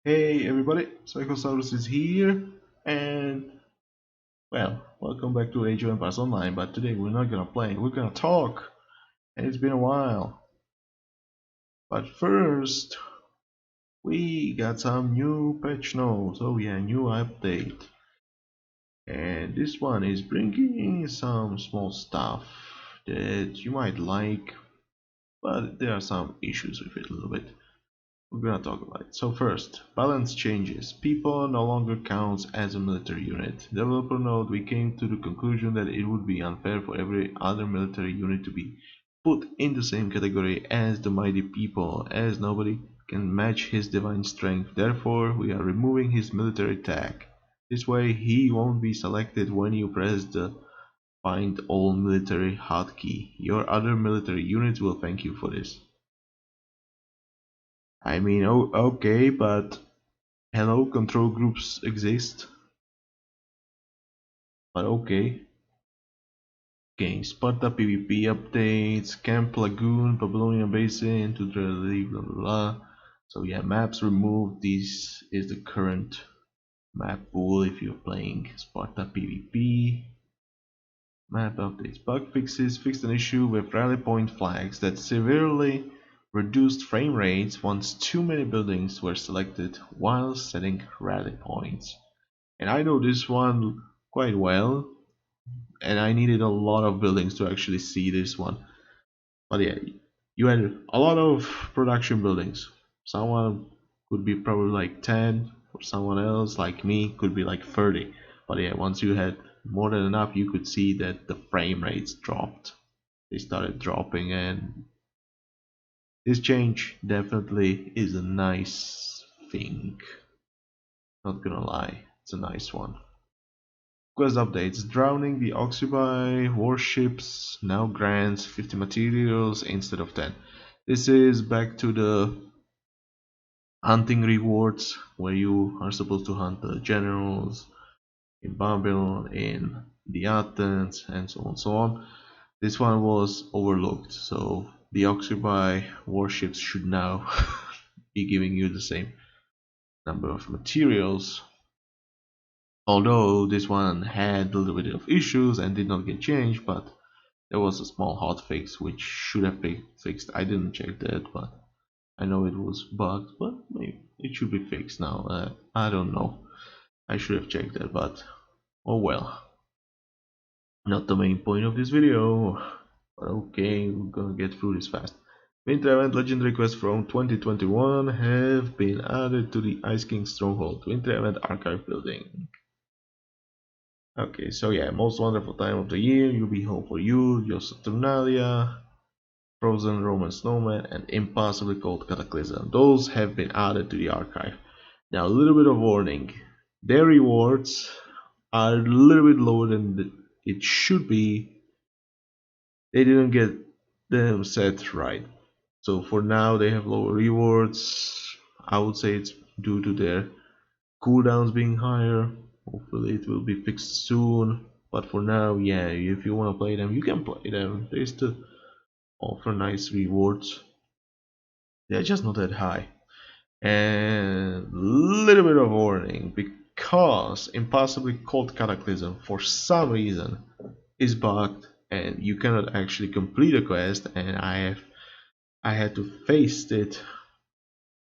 Hey everybody, Psychosaurus is here, and well, welcome back to Age of Empires Online. But today we're not gonna play, we're gonna talk, and it's been a while. But first, we got some new patch notes. Oh yeah, new update, and this one is bringing some small stuff that you might like, but there are some issues with it a little bit. We're gonna talk about it. So first, balance changes. People no longer counts as a military unit. Developer note, we came to the conclusion that it would be unfair for every other military unit to be put in the same category as the mighty people, as nobody can match his divine strength. Therefore, we are removing his military tag. This way, he won't be selected when you press the find all military hotkey. Your other military units will thank you for this. I mean, okay, but hello, control groups exist, but okay. Okay, Sparta PvP updates, Camp Lagoon, Babylonian Basin, to the League, blah blah blah. So yeah, maps removed. This is the current map pool if you're playing Sparta PvP. Map updates, bug fixes, fixed an issue with rally point flags that severely reduced frame rates once too many buildings were selected while setting rally points. And I know this one quite well, and I needed a lot of buildings to actually see this one. But yeah, you had a lot of production buildings. Someone could be probably like 10, or someone else like me could be like 30. But yeah, once you had more than enough, you could see that the frame rates dropped. They started dropping, and this change definitely is a nice thing. Not gonna lie, it's a nice one. Quest updates. Drowning the Oxubai warships now grants 50 materials instead of 10. This is back to the hunting rewards where you are supposed to hunt the generals in Babylon, in the Athens, and so on and so on. This one was overlooked, so the Oxubai warships should now be giving you the same number of materials. Although this one had a little bit of issues and did not get changed, but there was a small hotfix which should have been fixed. I didn't check that, but I know it was bugged, but maybe it should be fixed now. I don't know. I should have checked that, but oh well. Not the main point of this video. But okay, we're gonna get through this fast. Winter Event Legendary Quests from 2021 have been added to the Ice King Stronghold Winter Event Archive building. Okay, so yeah, most wonderful time of the year, you'll be home for you, your Saturnalia, Frozen Roman Snowman, and Impossibly Cold Cataclysm. Those have been added to the archive. Now, a little bit of warning. Their rewards are a little bit lower than it should be. They didn't get them set right. So for now, they have lower rewards. I would say it's due to their cooldowns being higher. Hopefully it will be fixed soon. But for now, yeah, if you want to play them, you can play them. They still offer nice rewards. They're just not that high. And little bit of warning, because Impossibly Cold Cataclysm for some reason is bugged and you cannot actually complete a quest, and I had to face it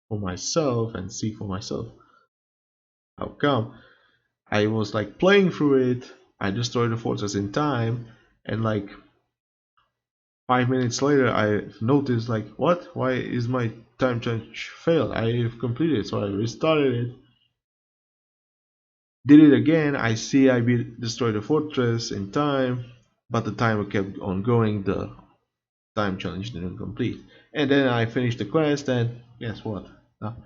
for myself and see for myself how come. I was like playing through it, I destroyed the fortress in time, and like 5 minutes later I noticed like, what, why is my time change failed? I've completed it, so I restarted it, did it again. I see I destroyed the fortress in time, but the timer kept on going, the time challenge didn't complete, and then I finished the quest, and guess what, no,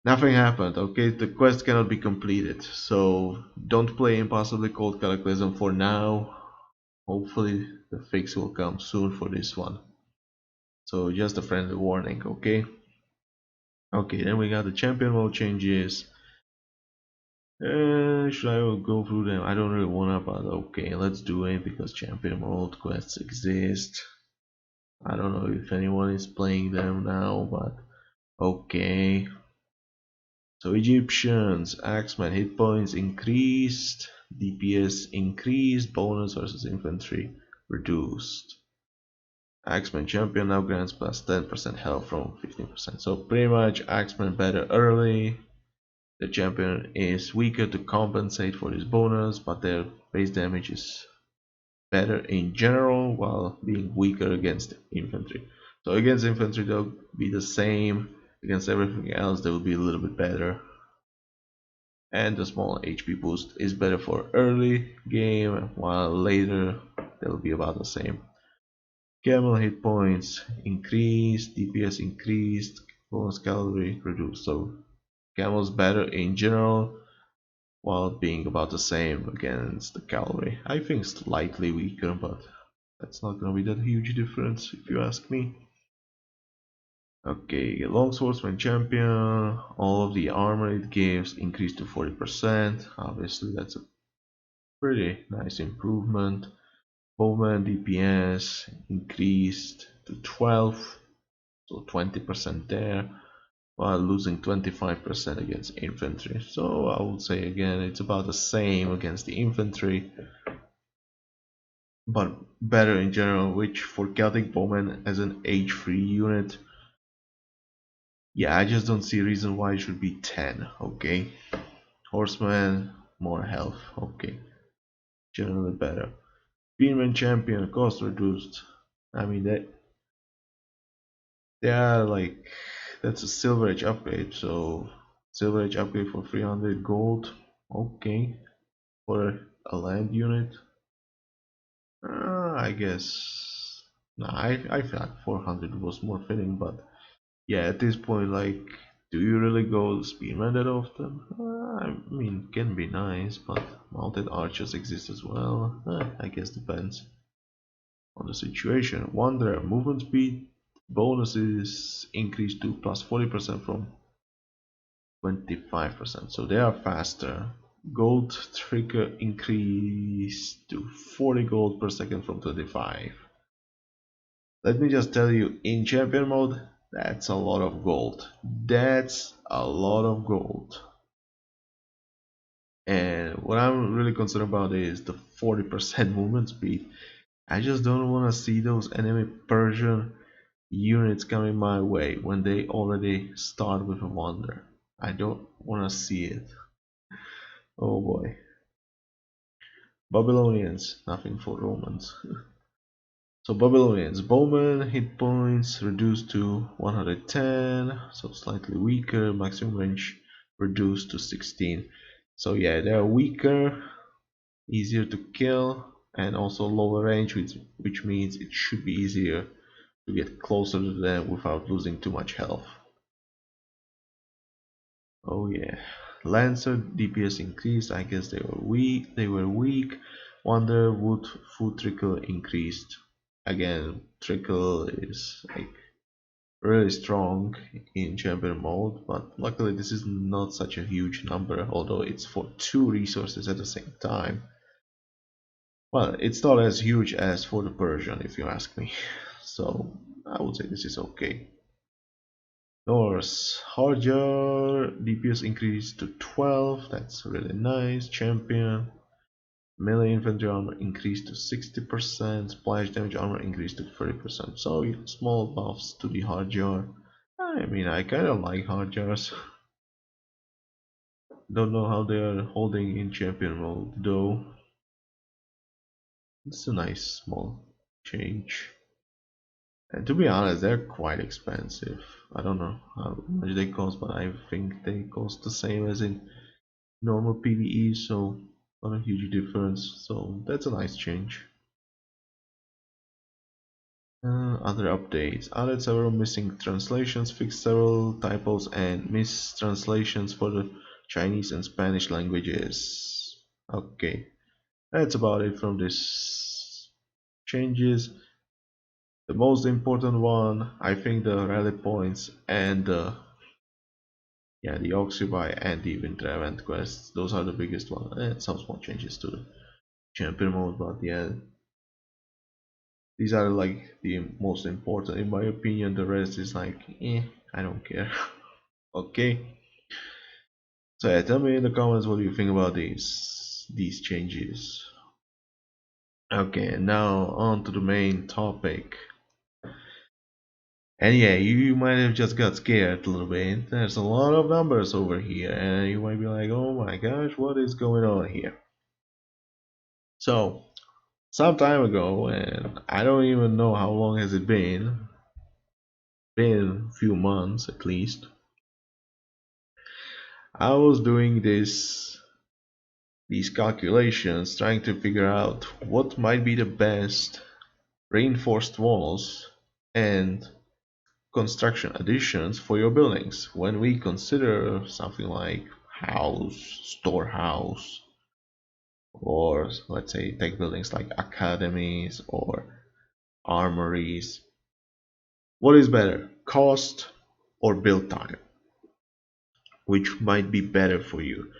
nothing happened. Okay, the quest cannot be completed, so don't play Impossibly Cold Cataclysm for now. Hopefully the fix will come soon for this one. So just a friendly warning, okay? Okay, then we got the champion mode changes. Should I go through them? I don't really wanna, but okay, let's do it because champion mode quests exist. I don't know if anyone is playing them now, but okay. So Egyptians, Axeman hit points increased, DPS increased, bonus versus infantry reduced. Axeman champion now grants plus 10% health from 15%. So pretty much Axeman better early. The champion is weaker to compensate for this bonus, but their base damage is better in general while being weaker against infantry. So against infantry they'll be the same, against everything else they will be a little bit better. And the small HP boost is better for early game, while later they'll be about the same. Camel hit points increased, DPS increased, bonus calorie reduced. So Camel's better in general while being about the same against the cavalry. I think slightly weaker, but that's not gonna be that huge difference if you ask me. Okay, Longswordsman champion, all of the armor it gives increased to 40%. Obviously that's a pretty nice improvement. Bowman DPS increased to 12, so 20% there, while losing 25% against infantry. So I would say again it's about the same against the infantry, but better in general, which for Celtic Bowman as an H3 unit, yeah, I just don't see a reason why it should be 10, okay? Horseman, more health, okay. Generally better. Spearman champion, cost reduced. I mean they are like, that's a silver age upgrade, so silver age upgrade for 300 gold, okay. For a land unit, I guess, nah, I feel like 400 was more fitting, but yeah, at this point, like, do you really go spearman that often? I mean, can be nice, but mounted archers exist as well. I guess depends on the situation. Wanderer movement speed bonuses increased to plus 40% from 25%, so they are faster. Gold trigger increased to 40 gold per second from 25. Let me just tell you, in champion mode, that's a lot of gold. That's a lot of gold. And what I'm really concerned about is the 40% movement speed. I just don't want to see those enemy Persian units coming my way when they already start with a wonder. I don't want to see it. Oh boy. Babylonians, nothing for Romans. So Babylonians, Bowman hit points reduced to 110, so slightly weaker, maximum range reduced to 16. So yeah, they're weaker, easier to kill, and also lower range, which means it should be easier to get closer to them without losing too much health. Oh yeah, Lancer DPS increased. I guess they were weak. Wonder Wood food trickle increased. Again, trickle is like really strong in champion mode, but luckily this is not such a huge number, although it's for 2 resources at the same time. Well, it's not as huge as for the Persian, if you ask me. So I would say this is okay. Norse Harjar DPS increased to 12. That's really nice. Champion melee infantry armor increased to 60%. Splash damage armor increased to 30%. So small buffs to the Harjar. I mean, I kind of like Harjars. Don't know how they are holding in champion mode though. It's a nice small change. And to be honest, they're quite expensive. I don't know how much they cost, but I think they cost the same as in normal PvE, so not a huge difference. So that's a nice change. Other updates. Added several missing translations, fixed several typos and mistranslations for the Chinese and Spanish languages. Okay, that's about it from this changes. The most important one, I think, the rally points and the Oxybuy and the winter event quests. Those are the biggest ones. And some small changes to the champion mode, but yeah, these are like the most important in my opinion. The rest is like, I don't care. Okay, So yeah, tell me in the comments what you think about these changes. Okay, now on to the main topic. And yeah, you might have just got scared a little bit. There's a lot of numbers over here, and you might be like, oh my gosh, what is going on here? So, some time ago, and I don't even know how long has it been a few months at least, I was doing these calculations trying to figure out what might be the best reinforced walls and construction additions for your buildings when we consider something like house, storehouse, or let's say take buildings like academies or armories. What is better, cost or build time? Which might be better for you?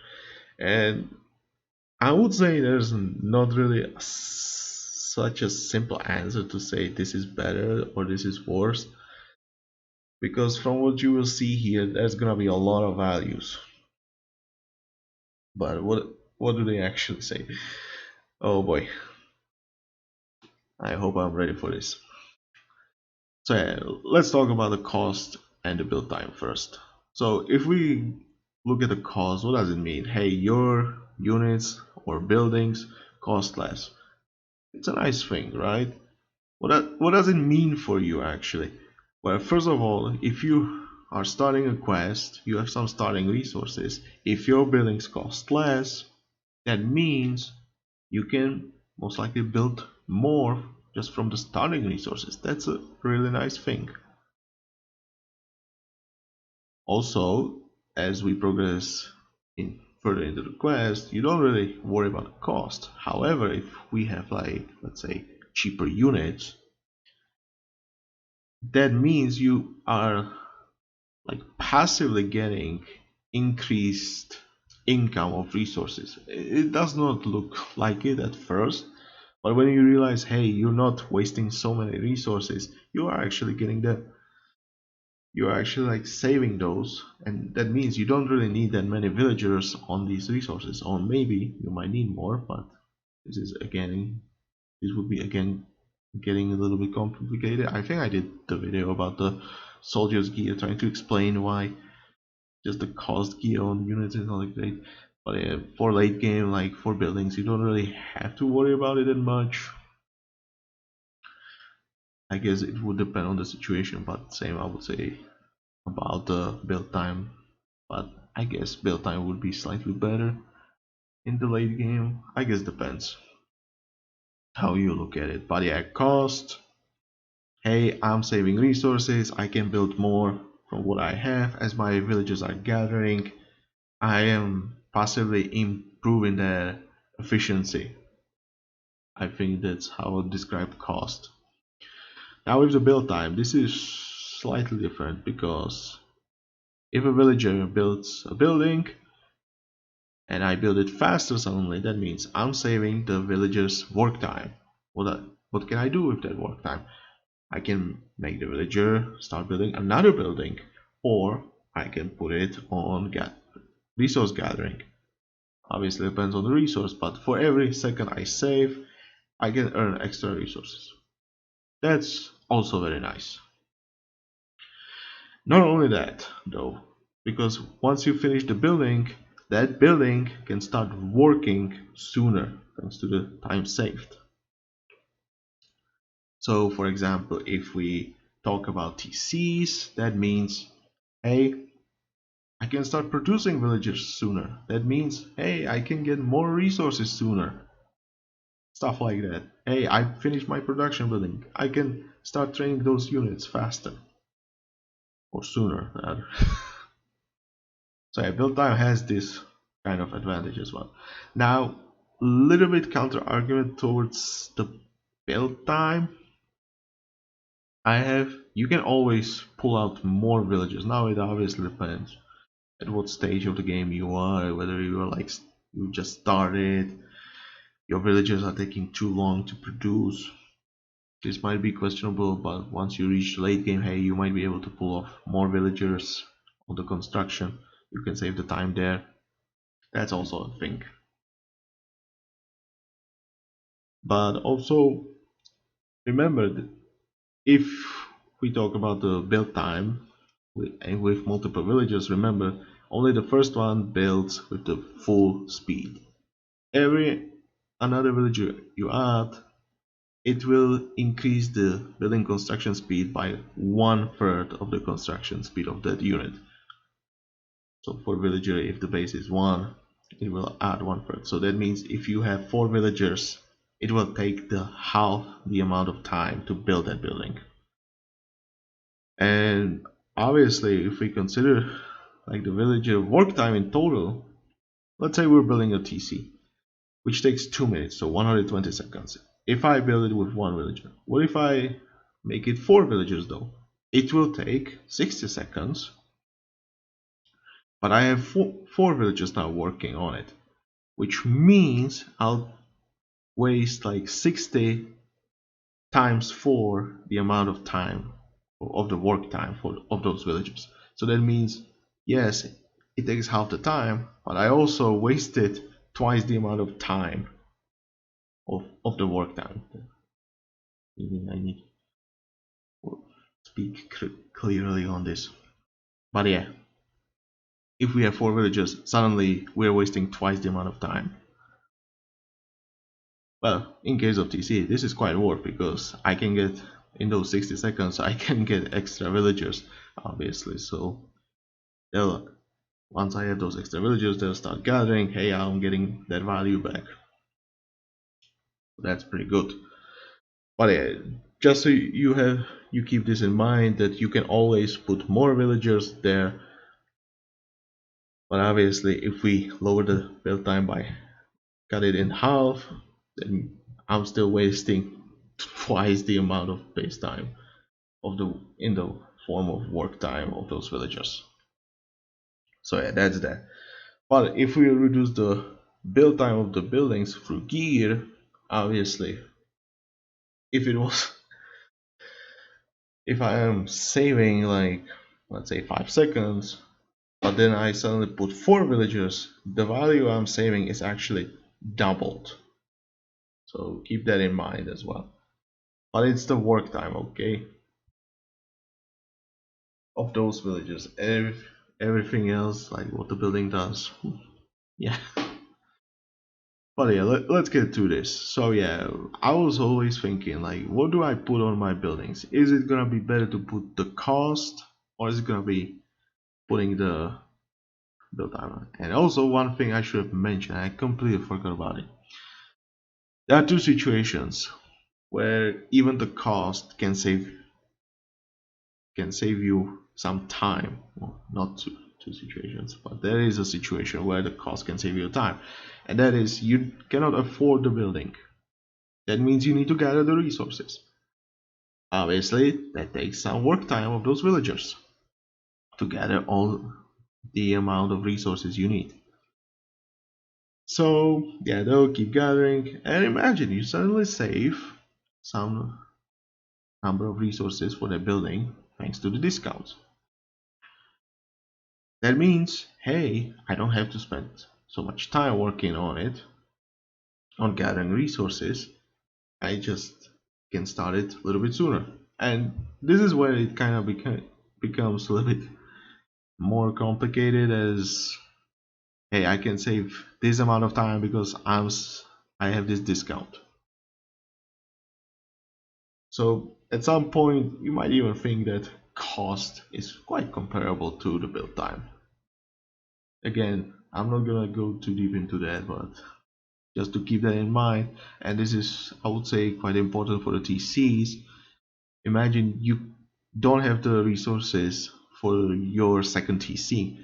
And I would say there's not really such a simple answer to say this is better or this is worse, because from what you will see here, there's gonna be a lot of values. But what do they actually say? Oh boy, I hope I'm ready for this. So yeah, let's talk about the cost and the build time first. So if we look at the cost, what does it mean? Hey, your units or buildings cost less. It's a nice thing, right? What does it mean for you actually? Well, first of all, if you are starting a quest, you have some starting resources. If your buildings cost less, that means you can most likely build more just from the starting resources. That's a really nice thing. Also, as we progress further into the quest, you don't really worry about the cost. However, if we have like, let's say, cheaper units, that means you are like passively getting increased income of resources. It does not look like it at first, but when you realize, hey, you're not wasting so many resources, you are actually getting the you are actually like saving those, and that means you don't really need that many villagers on these resources, or maybe you might need more, but this would be again getting a little bit complicated. I think I did the video about the soldier's gear trying to explain why just the cost gear on units is not great. But for late game, like for buildings, you don't really have to worry about it that much. I guess it would depend on the situation, but same I would say about the build time. But I guess build time would be slightly better in the late game. I guess depends how you look at it. But yeah, cost. Hey, I'm saving resources. I can build more from what I have as my villagers are gathering. I am passively improving their efficiency. I think that's how I would describe cost. Now with the build time, this is slightly different because if a villager builds a building and I build it faster suddenly, that means I'm saving the villager's work time. What can I do with that work time? I can make the villager start building another building, or I can put it on resource gathering. Obviously depends on the resource, but for every second I save, I can earn extra resources. That's also very nice. Not only that, though, because once you finish the building, that building can start working sooner thanks to the time saved. So, for example, if we talk about TCs, that means, hey, I can start producing villagers sooner. That means, hey, I can get more resources sooner. Stuff like that. Hey, I finished my production building. I can start training those units faster. Or sooner, rather. So yeah, build time has this kind of advantage as well. Now, a little bit counter argument towards the build time. You can always pull out more villages. Now it obviously depends at what stage of the game you are, whether you are like you just started, your villagers are taking too long to produce. This might be questionable, but once you reach the late game, hey, you might be able to pull off more villagers on the construction. You can save the time there. That's also a thing. But also remember that if we talk about the build time and with multiple villagers, remember only the first one builds with the full speed. Every another villager you add, it will increase the building construction speed by 1/3 of the construction speed of that unit. So for villager, if the base is 1, it will add 1/3. So that means if you have 4 villagers, it will take the half the amount of time to build that building. And obviously, if we consider like the villager work time in total, let's say we're building a TC, which takes 2 minutes, so 120 seconds. If I build it with 1 villager, what if I make it 4 villagers though? It will take 60 seconds, but I have 4 villagers now working on it, which means I'll waste like 60 times 4 the amount of time of the work time of those villagers. So that means, yes, it takes half the time, but I also wasted twice the amount of time of the work time. I need to speak clearly on this. But yeah, if we have 4 villagers, suddenly we're wasting twice the amount of time. Well, in case of TC, this is quite worth because I can get, in those 60 seconds, I can get extra villagers, obviously. So they'll, once I have those extra villagers, they'll start gathering. Hey, I'm getting that value back. That's pretty good. But yeah, just so you keep this in mind that you can always put more villagers there. But obviously, if we lower the build time by cut it in half, then I'm still wasting twice the amount of base time of the in the form of work time of those villagers. So yeah, that's that. But if we reduce the build time of the buildings through gear, obviously, if it was if I am saving like let's say 5 seconds, but then I suddenly put 4 villagers, the value I'm saving is actually doubled. So keep that in mind as well. But it's the work time, okay, of those villagers. Everything else, like what the building does, yeah. But yeah, let's get to this. So yeah, I was always thinking like, what do I put on my buildings? Is it gonna be better to put the cost, or is it gonna be putting the build time? And also one thing I should have mentioned, I completely forgot about it. There are two situations where even the cost can save you some time. Well, not two situations, but there is a situation where the cost can save you time, and that is you cannot afford the building. That means you need to gather the resources. Obviously, that takes some work time of those villagers to gather all the amount of resources you need. So yeah, they'll keep gathering, and imagine you suddenly save some number of resources for their building thanks to the discounts. That means, hey, I don't have to spend so much time working on it, on gathering resources. I just can start it a little bit sooner. And this is where it kind of becomes a little bit more complicated as, hey, I can save this amount of time because I have this discount. So at some point, you might even think that cost is quite comparable to the build time. Again, I'm not gonna go too deep into that, but just to keep that in mind, and this is, I would say, quite important for the TCs. Imagine you don't have the resources for your second TC,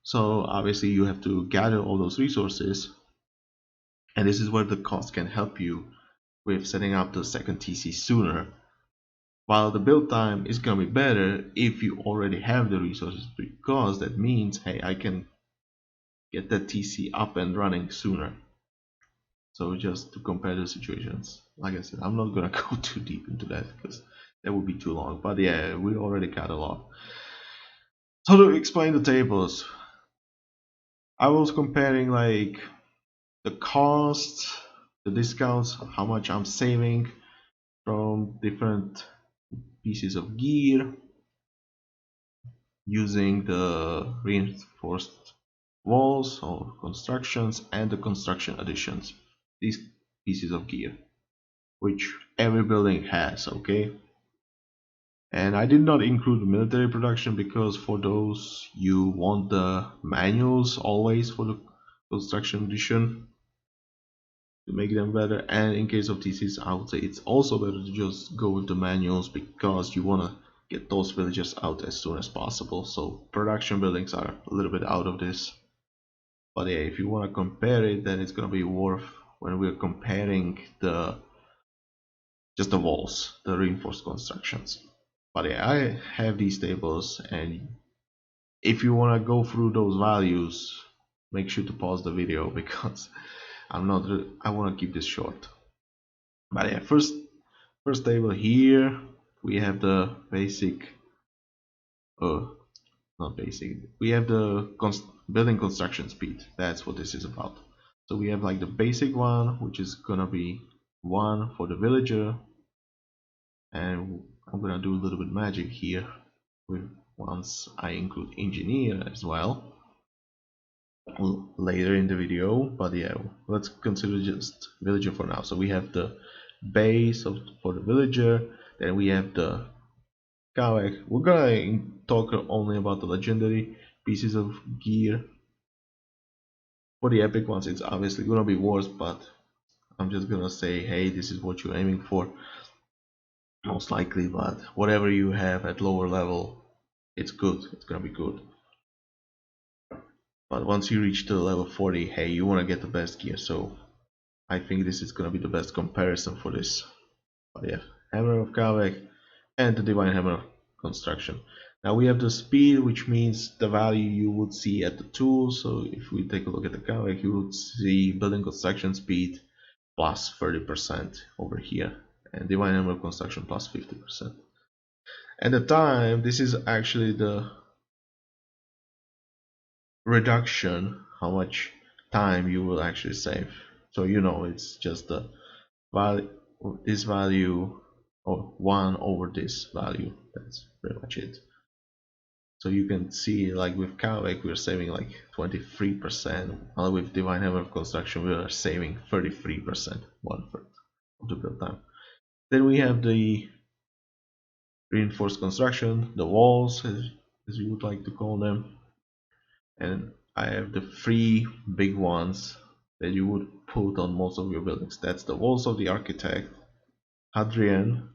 so obviously you have to gather all those resources, and this is where the cost can help you with setting up the second TC sooner. While the build time is gonna be better if you already have the resources, because that means, hey, I can get that TC up and running sooner. So just to compare the situations, like I said, I'm not gonna go too deep into that because that would be too long. But yeah, we already cut a lot. So to explain the tables, I was comparing like the cost, the discounts, how much I'm saving from different pieces of gear using the reinforced walls or constructions and the construction additions. These pieces of gear, which every building has, okay? And I did not include military production because for those you want the manuals always for the construction edition to make them better. And in case of TCs, I would say it's also better to just go with the manuals because you want to get those villagers out as soon as possible. So production buildings are a little bit out of this. But yeah, if you want to compare it, then it's gonna be worth when we're comparing the just the walls, the reinforced constructions. But yeah, I have these tables, and if you want to go through those values, make sure to pause the video because I want to keep this short. But yeah, first table here we have the basic, uh, not basic. We have the building construction speed. That's what this is about. So we have like the basic one, which is gonna be 1 for the villager, and I'm gonna do a little bit magic here with once I include engineer as well later in the video. But yeah, let's consider just villager for now. So we have the base for the villager, then we have the Kawek. We're gonna talk only about the legendary pieces of gear. For the epic ones it's obviously gonna be worse, but I'm just gonna say, hey, this is what you're aiming for most likely. But whatever you have at lower level, it's good, it's gonna be good. But once you reach to level 40, hey, you want to get the best gear, so I think this is gonna be the best comparison for this. But yeah, Hammer of Kavek and the Divine Hammer construction. Now we have the speed, which means the value you would see at the tool. So if we take a look at the Kavek, you would see building construction speed plus 30% over here, and Divine Hammer construction plus 50%. And the time, this is actually the reduction, how much time you will actually save. So you know it's just the value, this value, or 1 over this value. That's pretty much it. So you can see, like with Kavek we're saving like 23%, while with Divine Hammer of Construction we are saving 33%, 1/3 of the build time. Then we have the reinforced construction, the walls as you would like to call them, and I have the 3 big ones that you would put on most of your buildings. That's the walls of the architect, Hadrian,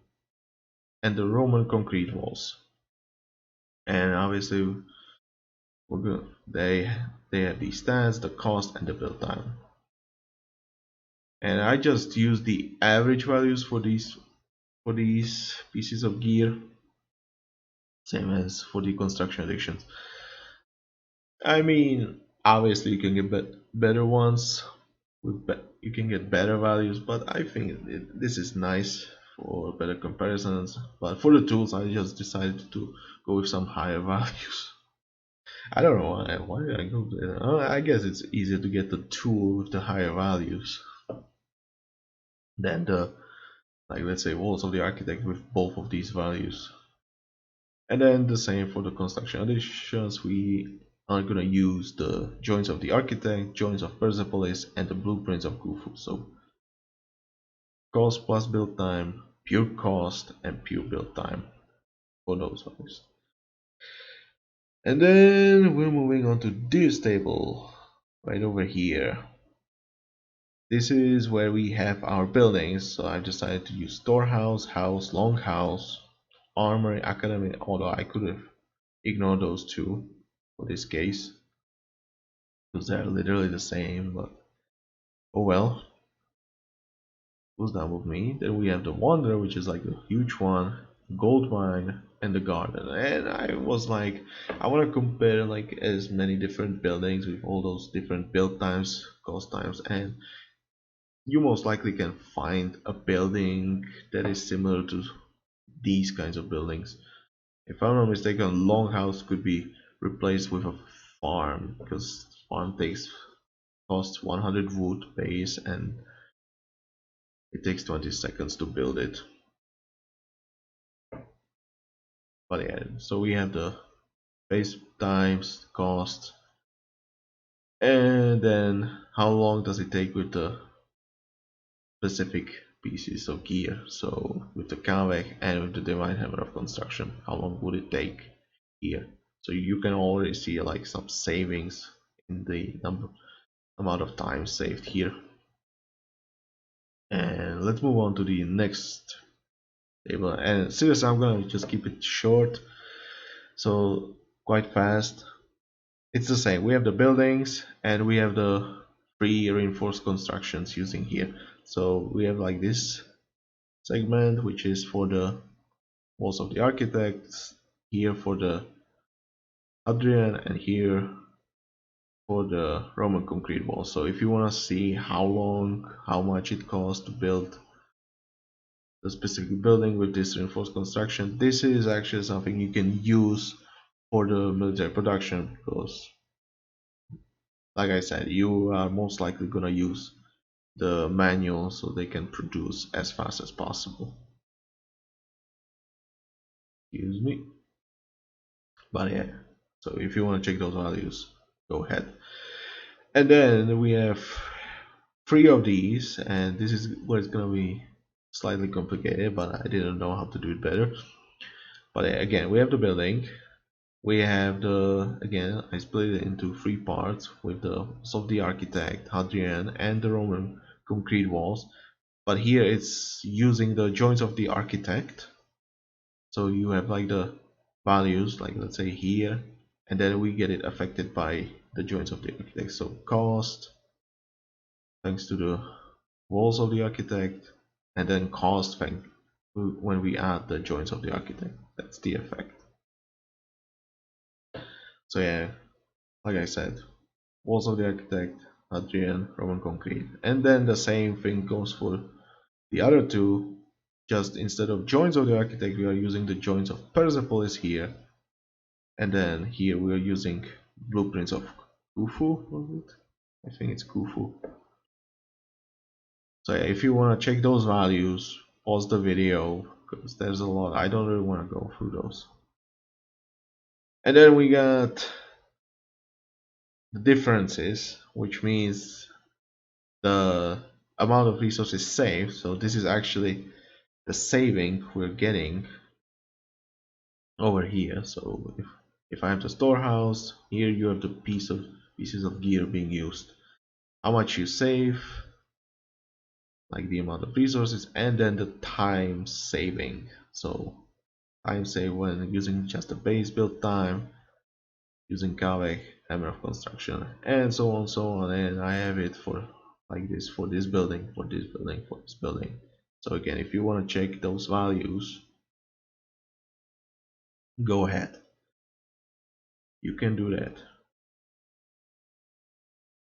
and the Roman concrete walls. And obviously we're good. They have the stats, the cost, and the build time. And I just use the average values for these pieces of gear, same as for the construction editions. I mean, obviously you can get better ones with you can get better values, but I think this is nice for better comparisons. But for the tools, I just decided to go with some higher values. I don't know why did I go there. I guess it's easier to get the tool with the higher values than the, like, let's say walls of the architect with both of these values. And then the same for the construction additions. We are gonna use the joints of the architect, joints of Persepolis, and the blueprints of Khufu. So cost plus build time, pure cost, and pure build time for those values. And then we're moving on to this table right over here. This is where we have our buildings. So I've decided to use storehouse, house, longhouse, armory, academy, although I could have ignored those two for this case because they're literally the same, but oh well. Who's done with me? Then we have the Wanderer, which is like a huge one, gold mine, and the garden. And I was like, I want to compare like as many different buildings with all those different build times, cost times, and you most likely can find a building that is similar to these kinds of buildings. If I'm not mistaken, Longhouse could be replaced with a farm because one costs 100 wood base, and it takes 20 seconds to build it. But yeah, so we have the base times cost, and then how long does it take with the specific pieces of gear. So with the convex and with the divine hammer of construction, how long would it take here? So you can already see like some savings in the amount of time saved here. And let's move on to the next table. And seriously, I'm gonna just keep it short, so quite fast. It's the same. We have the buildings and we have the free reinforced constructions using here. So we have like this segment, which is for the walls of the architects, here for the Hadrian, and here for the Roman concrete wall. So if you want to see how long, how much it costs to build the specific building with this reinforced construction, this is actually something you can use for the military production, because like I said, you are most likely gonna use the manual so they can produce as fast as possible. Excuse me. But yeah, so if you want to check those values, go ahead. And then we have three of these, and this is where it's gonna be slightly complicated, but I didn't know how to do it better. But yeah, again, we have the building, we have the, again, I split it into three parts with the walls of the architect, Hadrian, and the Roman concrete walls. But here it's using the joints of the architect. So you have like the values, like let's say here, and then we get it affected by the joints of the architect. So cost, thanks to the walls of the architect, and then cost when we add the joints of the architect. That's the effect. So yeah, like I said, walls of the architect, Hadrian, Roman concrete, and then the same thing goes for the other two. Just instead of joints of the architect, we are using the joints of Persepolis here, and then here we are using blueprints of Khufu. Was it? I think it's Khufu. So yeah, if you want to check those values, pause the video, because there's a lot. I don't really want to go through those. And then we got the differences, which means the amount of resources saved. So this is actually the saving we're getting over here. So if I have the storehouse, here you have the pieces of gear being used. How much you save, like the amount of resources, and then the time saving. So time save when using just the base build time, using Kaveh, hammer of construction, and so on, so on. And I have it for like this for this building, for this building, for this building. So again, if you want to check those values, go ahead. You can do that.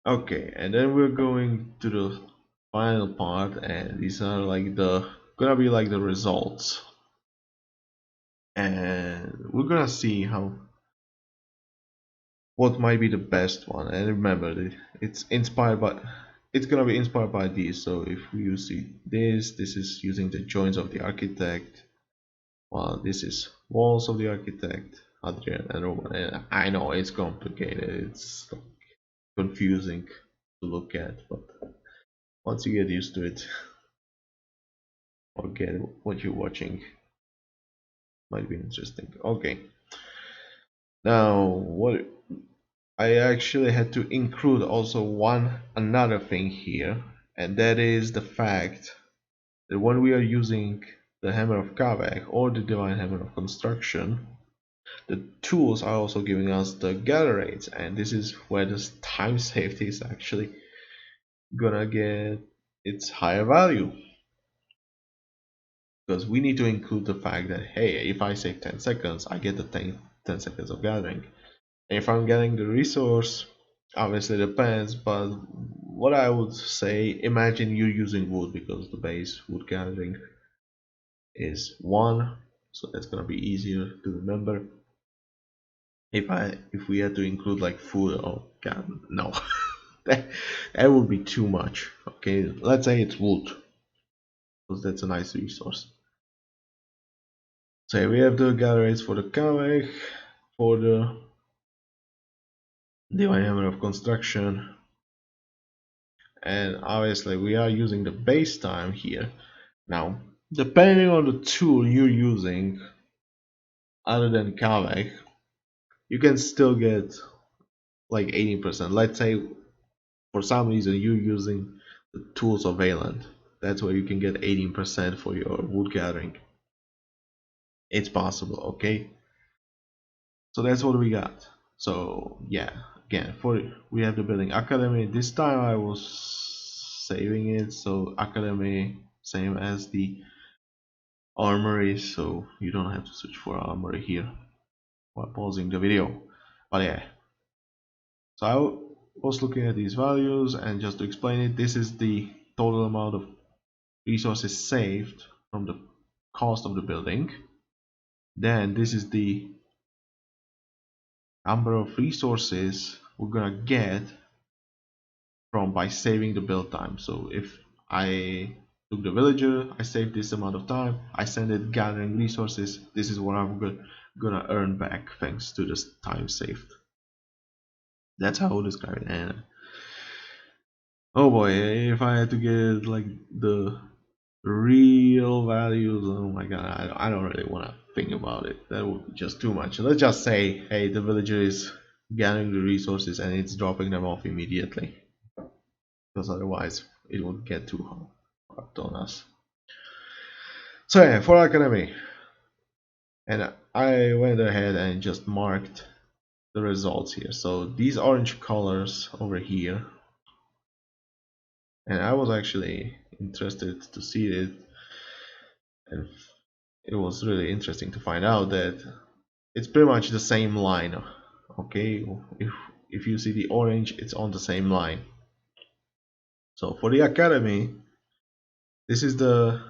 Okay, and then we're going to the final part, and these are like gonna be like the results, and we're gonna see what might be the best one. And remember, it's gonna be inspired by these. So if you see this is using the joints of the architect, while this is walls of the architect, Adrian and Roman. And I know it's complicated, it's like confusing to look at, but once you get used to it or get what you're watching, might be interesting. Okay, now what I actually had to include also another thing here, and that is the fact that when we are using the hammer of Kaveh or the divine hammer of construction, the tools are also giving us the gather rates, and this is where this time safety is actually gonna get its higher value, because we need to include the fact that hey, if I save 10 seconds, I get the 10 seconds of gathering. And if I'm getting the resource, obviously depends, but what I would say, imagine you're using wood, because the base wood gathering is 1, so that's gonna be easier to remember. If we had to include like food, oh god, no. that, that would be too much. Okay, let's say it's wood, because that's a nice resource. So we have the galleries for the Kaveh, for the divine hammer of construction, and obviously we are using the base time here. Now, depending on the tool you're using, other than Kaveh, you can still get like 80%. Let's say for some reason you're using the tools of Wayland. That's where you can get 18% for your wood gathering. It's possible, okay? So that's what we got. So yeah, again, for we have the building academy. This time I was saving it, so academy same as the armory, so you don't have to search for armory here while pausing the video. But yeah, so I was looking at these values, and just to explain it, this is the total amount of resources saved from the cost of the building. Then this is the number of resources we're gonna get from by saving the build time. So if I took the villager, I saved this amount of time, I send it gathering resources, this is what I'm gonna earn back thanks to this time saved. That's how I describe it. And oh boy, if I had to get like the real values, oh my god, I don't really want to think about it. That would be just too much. Let's just say, hey, the villager is gathering the resources and it's dropping them off immediately, because otherwise it would get too hard on us. So yeah, for academy, and I went ahead and just marked the results here. So these orange colors over here, and I was actually interested to see it, and it was really interesting to find out that it's pretty much the same line. Okay, if you see the orange, it's on the same line. So for the academy, this is the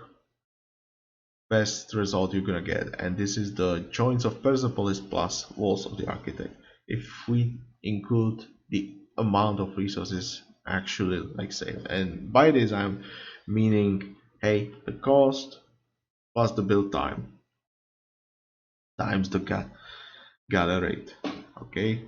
best result you're gonna get, and this is the joints of Persepolis plus walls of the architect. If we include the amount of resources actually like saved, and by this I'm meaning, hey, the cost plus the build time times the gather rate. Okay,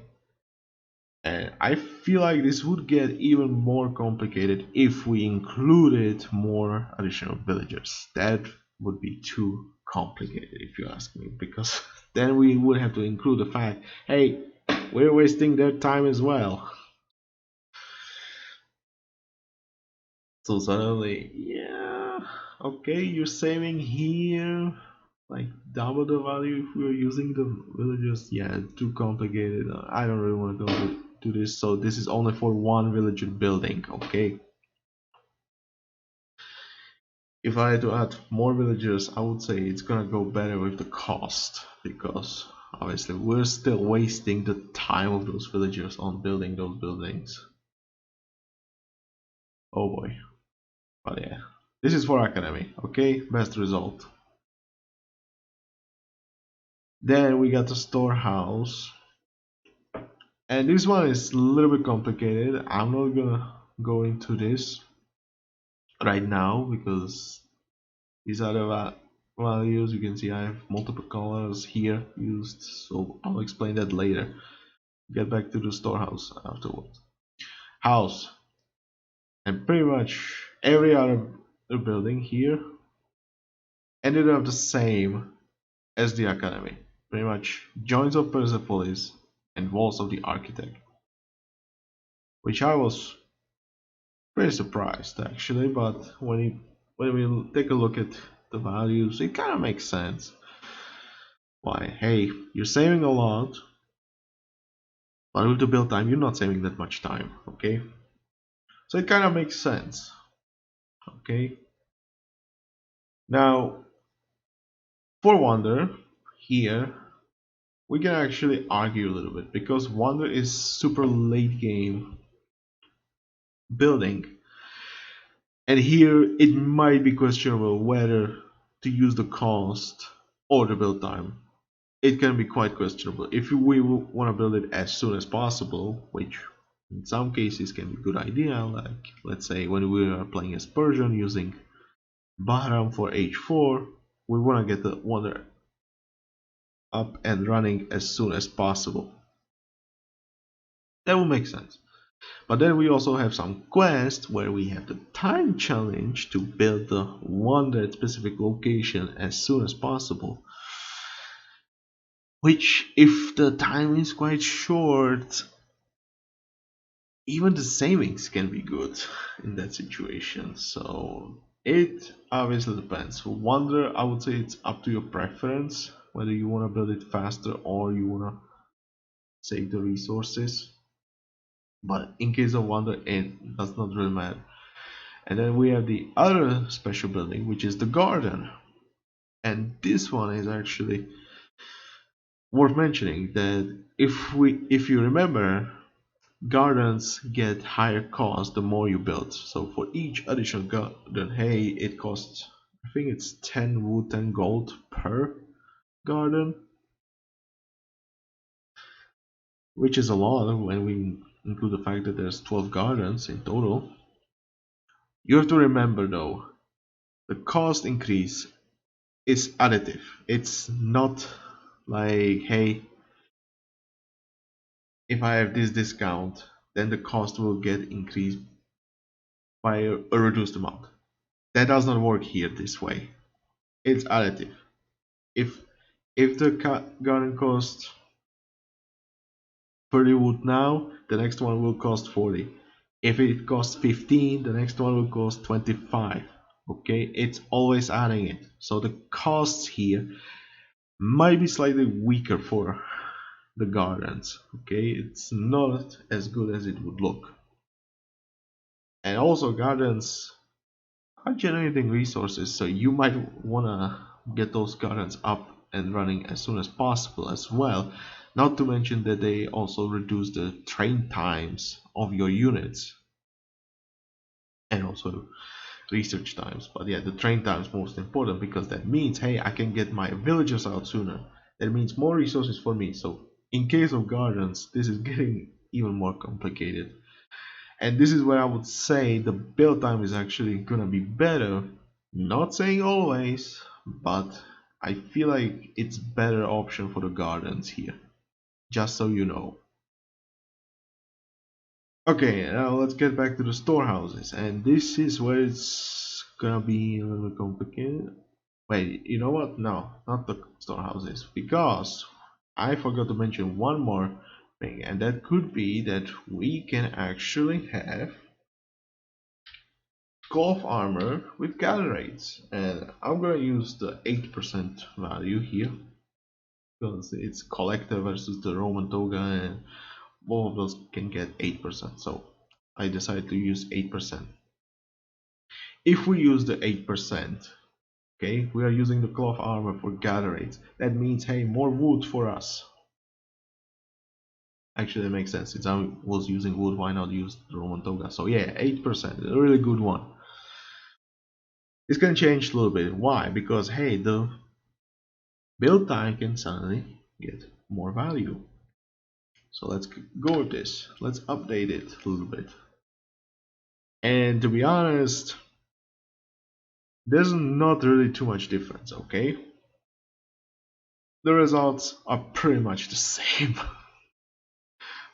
and I feel like this would get even more complicated if we included more additional villagers. That would be too complicated if you ask me, because then we would have to include the fact, hey, we're wasting their time as well. So suddenly, yeah, okay, you're saving here like double the value if we're using the villagers. Yeah, too complicated. I don't really want to go to this. So this is only for one villager building, okay? If I had to add more villagers, I would say it's gonna go better with the cost, because obviously we're still wasting the time of those villagers on building those buildings. Oh boy. But yeah, this is for academy, okay? Best result. Then we got the storehouse, and this one is a little bit complicated. I'm not gonna go into this right now because these are the values. You can see I have multiple colors here used, so I'll explain that later. Get back to the storehouse afterwards. House, and pretty much every other building here ended up the same as the academy. Pretty much joints of Persepolis and walls of the architect, which I was pretty surprised actually. But when we take a look at the values, it kind of makes sense. Why? Hey, you're saving a lot, but with the build time, you're not saving that much time. Okay, so it kind of makes sense. Okay, now for Wonder here, we can actually argue a little bit, because Wonder is super late game building, and here it might be questionable whether to use the cost or the build time. it can be quite questionable. If we want to build it as soon as possible, which in some cases can be a good idea, like let's say when we are playing as Persian using Bahram for h4, we want to get the wonder up and running as soon as possible. That would make sense. But then we also have some quests where we have the time challenge to build the wonder at specific location as soon as possible. Which, if the time is quite short, even the savings can be good in that situation. So it obviously depends. For wonder, I would say it's up to your preference whether you want to build it faster or you want to save the resources. But in case of wonder, it does not really matter. And then we have the other special building, which is the garden. And this one is actually worth mentioning that if you remember, gardens get higher cost the more you build. So for each additional garden, hey, it costs, I think it's 10 wood, 10 gold per garden, which is a lot when we include the fact that there's 12 gardens in total. You have to remember though, the cost increase is additive. It's not like, hey, if I have this discount, then the cost will get increased by a reduced amount. That does not work here this way. It's additive. If the garden costs 30 wood now, the next one will cost 40. If it costs 15, the next one will cost 25. Okay, it's always adding it. So the costs here might be slightly weaker for the gardens. Okay, it's not as good as it would look. And also gardens are generating resources, so you might wanna get those gardens up and running as soon as possible as well. Not to mention that they also reduce the train times of your units and also research times. But yeah, the train time is most important because that means, hey, I can get my villagers out sooner. That means more resources for me. So in case of gardens, this is getting even more complicated. And this is where I would say the build time is actually gonna be better. Not saying always, but I feel like it's better option for the gardens here. Just so you know. Okay, now let's get back to the storehouses, and this is where it's gonna be a little bit complicated. Wait, you know what? No, not the storehouses, because I forgot to mention one more thing, and that could be that we can actually have golf armor with gather rates, and I'm gonna use the 8% value here because it's collector versus the Roman toga, and both of those can get 8%, so I decided to use 8%. If we use the 8%, okay, we are using the cloth armor for gather rates. That means, hey, more wood for us. Actually, that makes sense. Since I was using wood, why not use the Roman toga? So yeah, 8%, a really good one. This can change a little bit. Why? Because hey, the build time can suddenly get more value. So let's go with this. Let's update it a little bit. And to be honest, there's not really too much difference, okay? The results are pretty much the same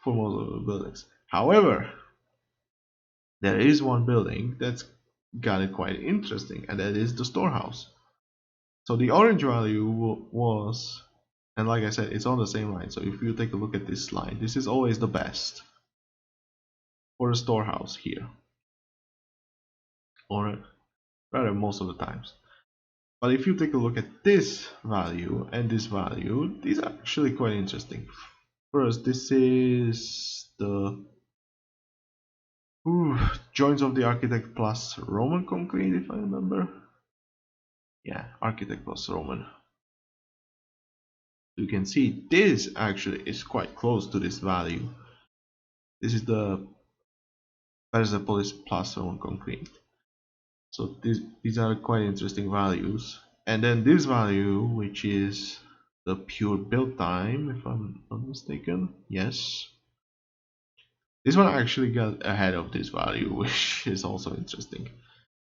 for most of the buildings. However, there is one building that's got it quite interesting, and that is the storehouse. So the orange value was, and like I said, it's on the same line. So if you take a look at this line, this is always the best for a storehouse here, or rather most of the times. But if you take a look at this value and this value, these are actually quite interesting. First, this is the joints of the architect plus Roman concrete, if I remember. Yeah, architect plus Roman. You can see this actually is quite close to this value. This is the Persepolis plus Roman concrete. So these are quite interesting values. And then this value, which is the pure build time, if I'm not mistaken. Yes. This one actually got ahead of this value, which is also interesting.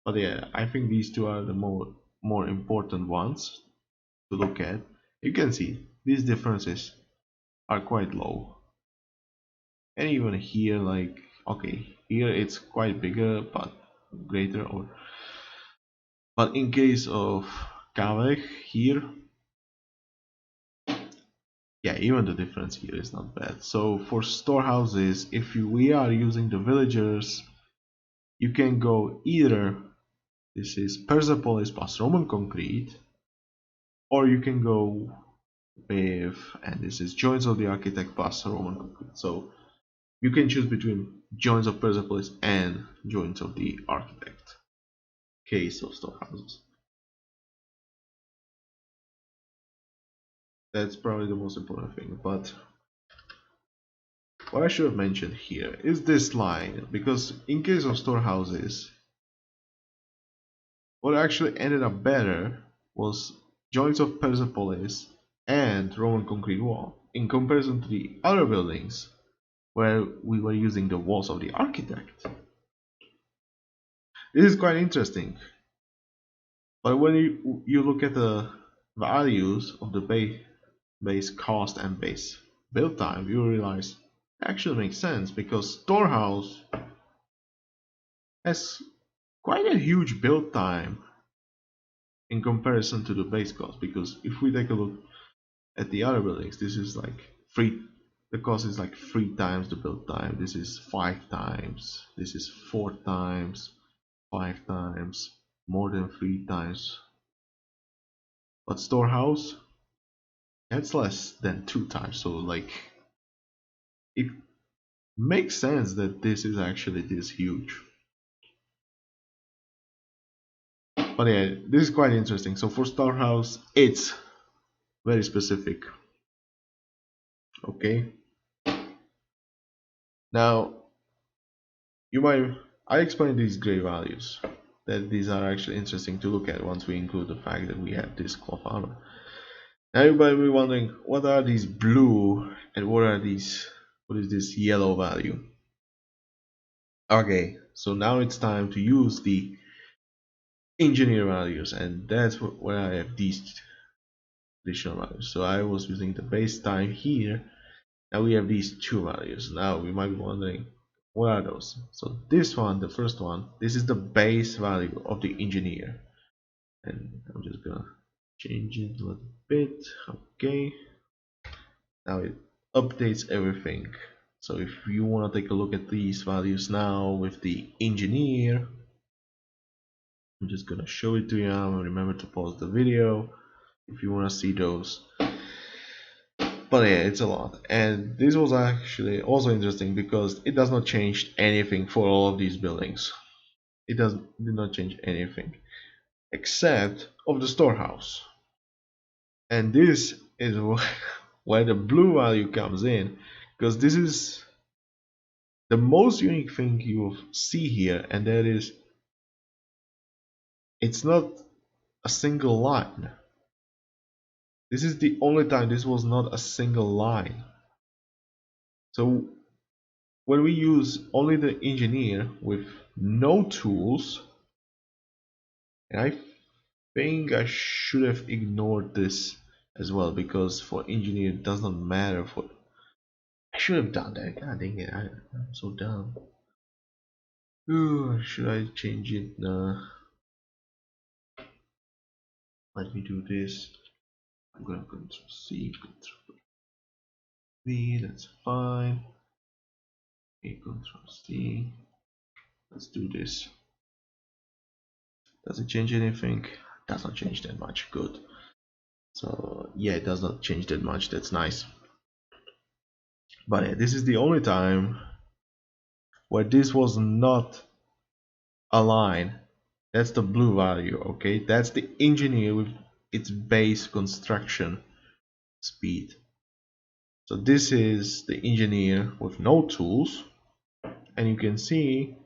But yeah, I think these two are the more important ones to look at. You can see these differences are quite low. And even here, like, okay, here it's quite bigger but greater, or but in case of Kaveh here, yeah, even the difference here is not bad. So for storehouses, if we are using the villagers, you can go either, this is Persepolis plus Roman concrete, or you can go with, and this is joints of the architect plus Roman concrete. So you can choose between joints of Persepolis and joints of the architect. Case of storehouses. That's probably the most important thing. But what I should have mentioned here is this line, because in case of storehouses, what actually ended up better was joints of Persepolis and Roman concrete wall in comparison to the other buildings where we were using the walls of the architect. This is quite interesting. But when you look at the values of the base cost and base build time, you realize it actually makes sense, because storehouse has quite a huge build time in comparison to the base cost. Because if we take a look at the other buildings, this is like the cost is like 3 times the build time. This is 5 times. This is 4 times, 5 times, more than 3 times. But storehouse, that's less than 2 times. So like, it makes sense that this is actually this huge. But yeah, this is quite interesting. So for storehouse, it's very specific. Okay. Now, I explained these gray values, that these are actually interesting to look at once we include the fact that we have this cloth armor. Now you might be wondering, what are these blue and what is this yellow value? Okay, so now it's time to use the engineer values, and that's where I have these additional values. So I was using the base time here. Now we have these two values. Now we might be wondering, what are those? So this one, the first one, this is the base value of the engineer, and I'm just gonna change it a little bit. Okay, now it updates everything. So if you want to take a look at these values now with the engineer, I'm just gonna show it to you. Remember to pause the video if you want to see those. But yeah, it's a lot. And this was actually also interesting because it does not change anything for all of these buildings. It did not change anything except of the storehouse. And this is where the blue value comes in, because this is the most unique thing you will see here, and that is, it's not a single line. This is the only time this was not a single line. So when we use only the engineer with no tools, and I think I should have ignored this as well, because for engineer it does not matter. For I should have done that. God dang it, I'm so dumb. Ooh, should I change it? Let me do this. I'm gonna Control C, Control V. That's fine. Okay, Control C. Let's do this. Does it change anything? Does not change that much. Good. So yeah, it does not change that much. That's nice. But yeah, this is the only time where this was not a line. That's the blue value. Okay, that's the engineer with its base construction speed. So this is the engineer with no tools, and you can see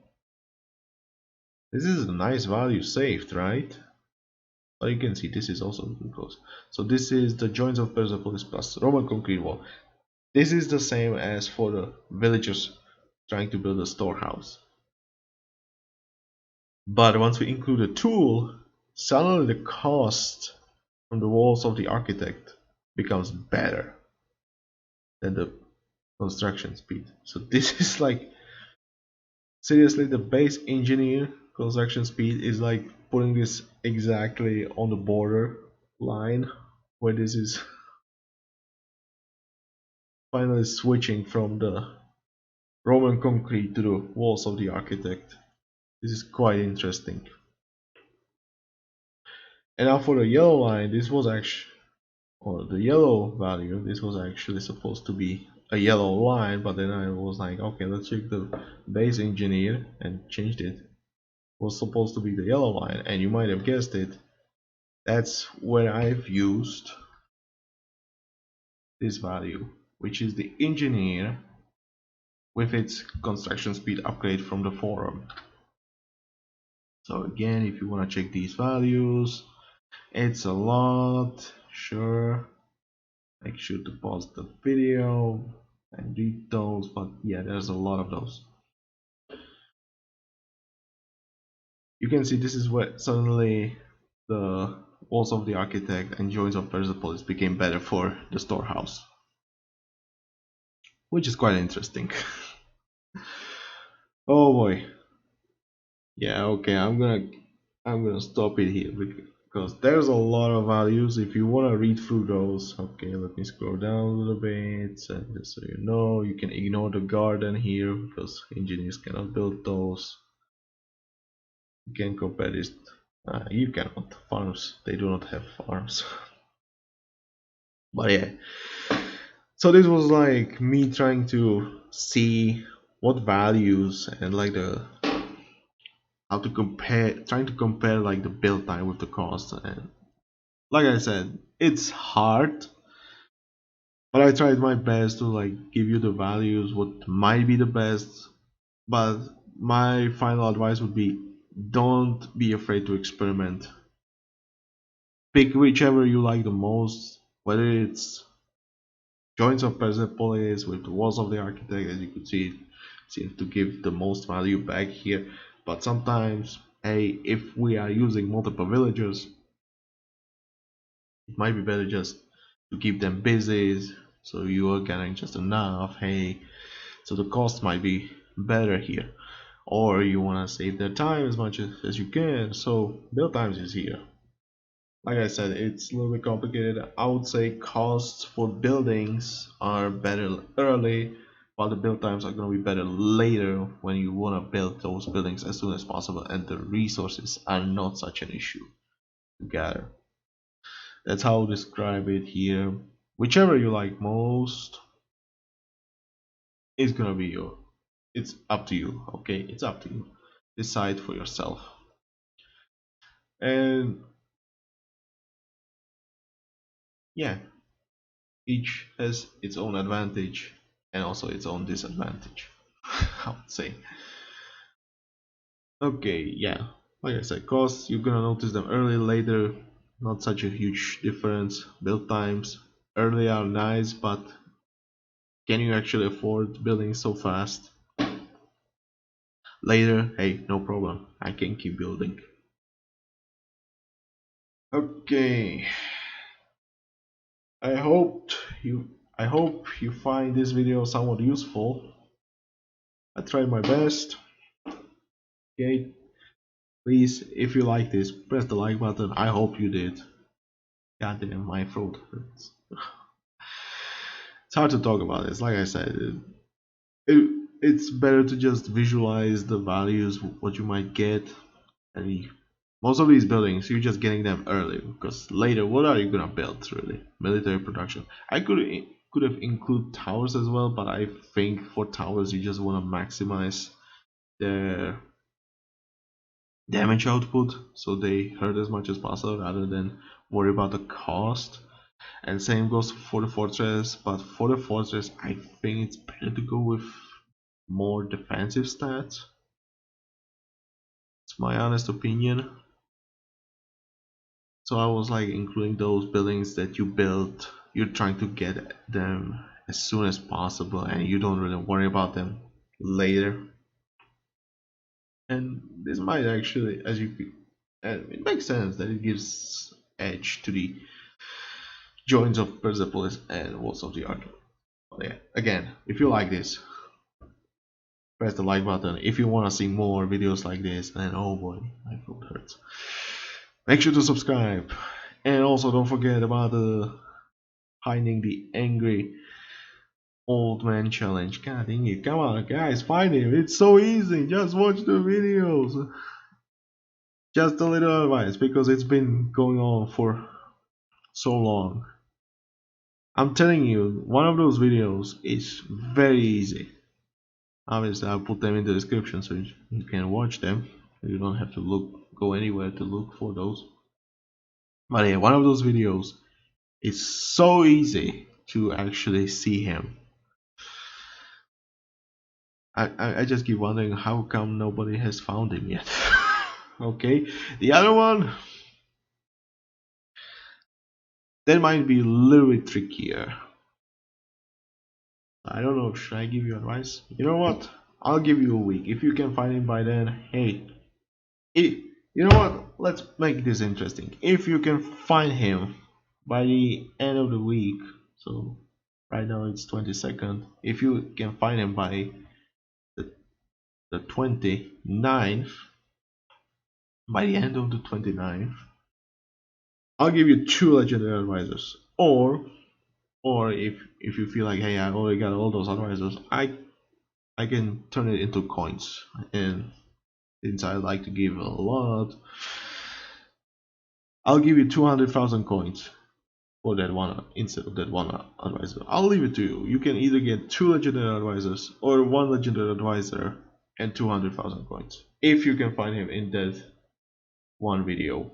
this is a nice value saved, right? But you can see this is also looking close. So this is the joints of Persepolis plus Roman concrete wall. This is the same as for the villagers trying to build a storehouse. But once we include a tool, suddenly the cost from the walls of the architect becomes better than the construction speed. So this is like, seriously, the base engineer construction speed is like putting this exactly on the border line where this is finally switching from the Roman concrete to the walls of the architect. This is quite interesting. And now for the yellow line, this was actually, or the yellow value, this was actually supposed to be a yellow line, but then I was like, okay, let's check the base engineer and changed it. It was supposed to be the yellow line, and you might have guessed it, that's where I've used this value, which is the engineer with its construction speed upgrade from the forum. So again, if you want to check these values, it's a lot, sure. Make sure to pause the video and read those, but yeah, there's a lot of those. You can see this is where suddenly the walls of the architect and joints of Persepolis became better for the storehouse, which is quite interesting. Oh boy. Yeah, okay, I'm gonna stop it here because there's a lot of values. If you want to read through those, okay, let me scroll down a little bit, and just so you know, you can ignore the garden here because engineers cannot build those. You can compare this. You cannot. Farms, they do not have farms. But yeah. So this was like me trying to see what values and like the how to compare, trying to compare like the build time with the cost. And like I said, it's hard, but I tried my best to like give you the values what might be the best. But my final advice would be, don't be afraid to experiment. Pick whichever you like the most, whether it's joints of Persepolis with the walls of the architect. As you could see, it seems to give the most value back here. But sometimes, hey, if we are using multiple villagers, it might be better just to keep them busy so you are getting just enough. Hey, so the cost might be better here. Or you want to save their time as much as you can, so build times is here. Like I said, it's a little bit complicated. I would say costs for buildings are better early, while the build times are going to be better later when you want to build those buildings as soon as possible and the resources are not such an issue to gather. That's how I describe it here. Whichever you like most is going to be your. It's up to you, okay? It's up to you. Decide for yourself. And yeah, each has its own advantage and also its own disadvantage, I would say. Okay, yeah, like I said, costs, you're gonna notice them early, later, not such a huge difference. Build times, early are nice, but can you actually afford building so fast? Later, hey, no problem, I can keep building. Okay, I hope you I hope you find this video somewhat useful. I tried my best. Okay, please, if you like this, press the like button. I hope you did. God damn, my throat hurts. It's hard to talk about this. Like I said, it's better to just visualize the values, what you might get. And most of these buildings, you're just getting them early because later, what are you gonna build really? Military production. I could have included towers as well, but I think for towers you just want to maximize their damage output so they hurt as much as possible rather than worry about the cost. And same goes for the fortress, but for the fortress I think it's better to go with more defensive stats. It's my honest opinion. So I was like including those buildings that you built, you're trying to get them as soon as possible and you don't really worry about them later. And this might actually, as you and it makes sense that it gives edge to the joins of Persepolis and Walls of the Ark. Yeah, again, if you like this, press the like button. If you want to see more videos like this, and oh boy, my throat hurts. Make sure to subscribe, and also don't forget about the finding the angry old man challenge. God dang it! Come on, guys, find him. It's so easy. Just watch the videos. Just a little advice because it's been going on for so long. I'm telling you, one of those videos is very easy. Obviously, I'll put them in the description so you can watch them. You don't have to go anywhere to look for those. But yeah, one of those videos is so easy to actually see him. I just keep wondering how come nobody has found him yet. Okay, the other one that might be a little bit trickier. I don't know, should I give you advice? You know what? I'll give you a week. If you can find him by then, hey. You know what? Let's make this interesting. If you can find him by the end of the week, so right now it's 22nd. If you can find him by the, the 29th, by the end of the 29th, I'll give you 2 legendary advisors. Or if you feel like, hey, I already got all those advisors, I can turn it into coins. And since I like to give a lot, I'll give you 200,000 coins for that one instead of that one advisor. I'll leave it to you. You can either get 2 legendary advisors or 1 legendary advisor and 200,000 coins if you can find him in that one video.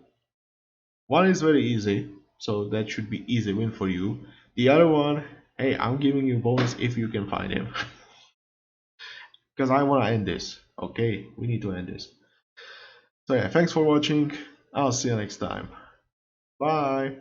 One is very easy, so that should be easy win for you. The other one, hey, I'm giving you a bonus if you can find him. Because I want to end this. Okay, we need to end this. So yeah, thanks for watching. I'll see you next time. Bye.